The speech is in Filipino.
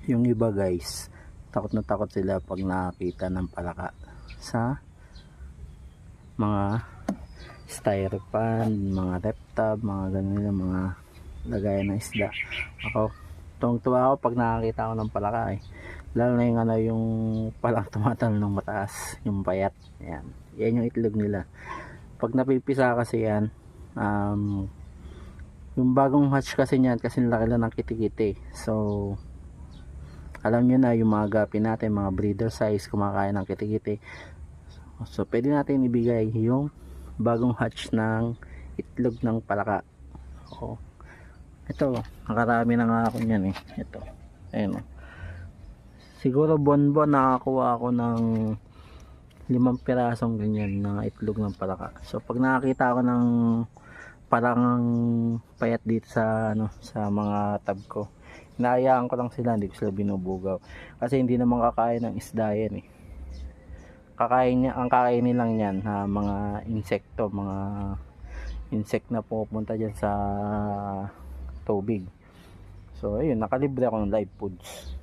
yung iba guys, takot na takot sila pag nakakita ng palaka sa mga styrofoam, mga reptab, mga ganun, mga lagayan ng isda. Ako, tuwang-tuwa ako pag nakakita ako ng palaka lalo na yung yung palang tumatalon ng mataas, yung payat. Yan yung itlog nila. Pag napipisa kasi yan, yung bagong hatch kasi niyan, kasi laki lang ng kitikiti. So alam nyo na yung mga gapi natin, mga breeder size, kumakain ng kitikiti. So pwede natin ibigay yung bagong hatch ng itlog ng palaka. Ito, nakarami na nga ako niyan ito, ayun siguro buwan-buwan nakakuha ako ng 5 pirasong ganyan na itlog ng palaka. So pag nakakita ako ng parang payat dito sa sa mga tab ko, inaayaan ko lang sila, hindi ko sila binubugaw kasi hindi naman kakain ng isda yan kakain niya, ang kakainin lang yan mga insekto, mga insect na pupunta dyan sa tubig. So ayun, nakalibre ako ng live foods.